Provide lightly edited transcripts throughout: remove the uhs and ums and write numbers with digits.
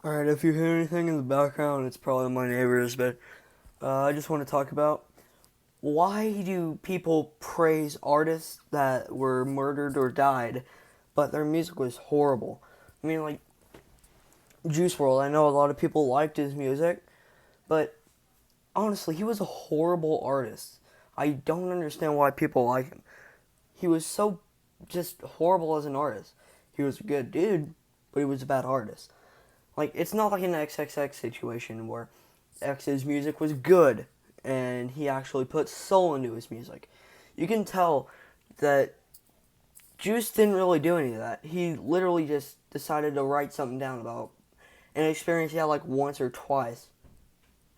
Alright, if you hear anything in the background, it's probably my neighbors, but I just want to talk about why do people praise artists that were murdered or died, but their music was horrible? I mean, like, Juice WRLD, I know a lot of people liked his music, but honestly, he was a horrible artist. I don't understand why people like him. He was so just horrible as an artist. He was a good dude, but he was a bad artist. Like, it's not like an XXX situation where X's music was good and he actually put soul into his music. You can tell that Juice didn't really do any of that. He literally just decided to write something down about an experience he had like once or twice.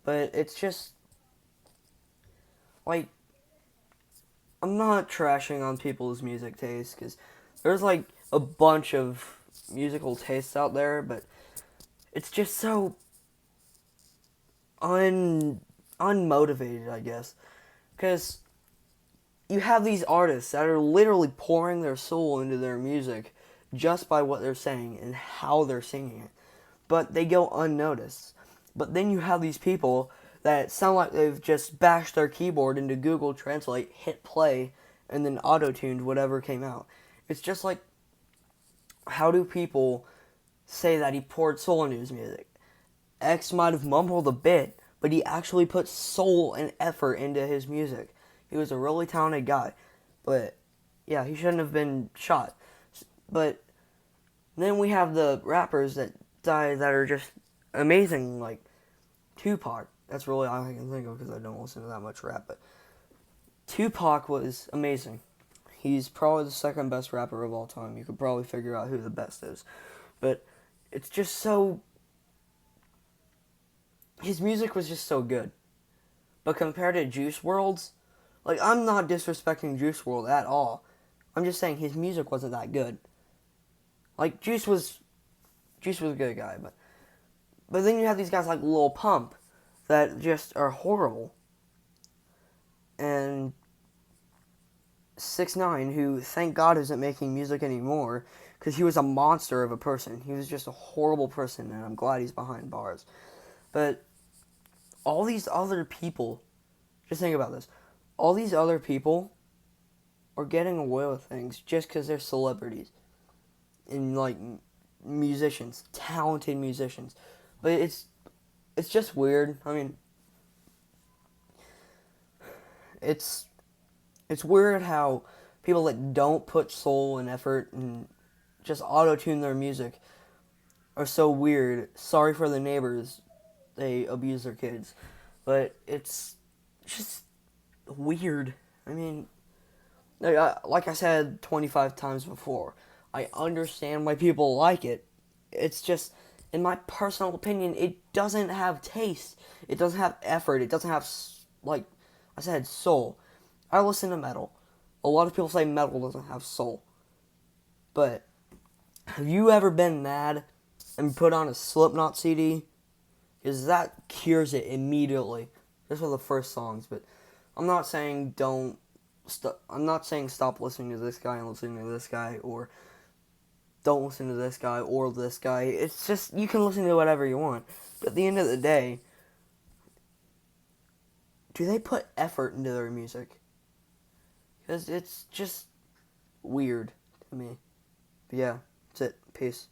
But it's just like, I'm not trashing on people's music tastes because there's like a bunch of musical tastes out there, but it's just so unmotivated, I guess, because you have these artists that are literally pouring their soul into their music just by what they're saying and how they're singing it, but they go unnoticed. But then you have these people that sound like they've just bashed their keyboard into Google Translate, hit play, and then auto-tuned whatever came out. It's just like, how do people say that he poured soul into his music? X might have mumbled a bit, but he actually put soul and effort into his music. He was a really talented guy, but yeah, he shouldn't have been shot. But then we have the rappers that die that are just amazing, like Tupac. That's really all I can think of because I don't listen to that much rap. But Tupac was amazing. He's probably the second best rapper of all time. You could probably figure out who the best is. But it's just so. His music was just so good. But compared to Juice WRLD's, like, I'm not disrespecting Juice WRLD at all. I'm just saying his music wasn't that good. Like, Juice was a good guy, but then you have these guys like Lil Pump that just are horrible. And 6ix9ine, who thank God isn't making music anymore because he was a monster of a person. He was just a horrible person, and I'm glad he's behind bars. But all these other people, just think about this. All these other people are getting away with things just because they're celebrities and like musicians, talented musicians. But it's just weird. I mean, it's it's weird how people that don't put soul and effort and just auto tune their music are so weird. Sorry for the neighbors, they abuse their kids, but it's just weird. I mean, like I said 25 times before, I understand why people like it. It's just, in my personal opinion, it doesn't have taste. It doesn't have effort. It doesn't have, like I said, soul. I listen to metal. A lot of people say metal doesn't have soul. But have you ever been mad and put on a Slipknot CD? Because that cures it immediately. Those were the first songs, but I'm not saying don't I'm not saying stop listening to this guy and listening to this guy, or don't listen to this guy or this guy. It's just, you can listen to whatever you want. But at the end of the day, do they put effort into their music? Because it's just weird to me. But yeah, that's it. Peace.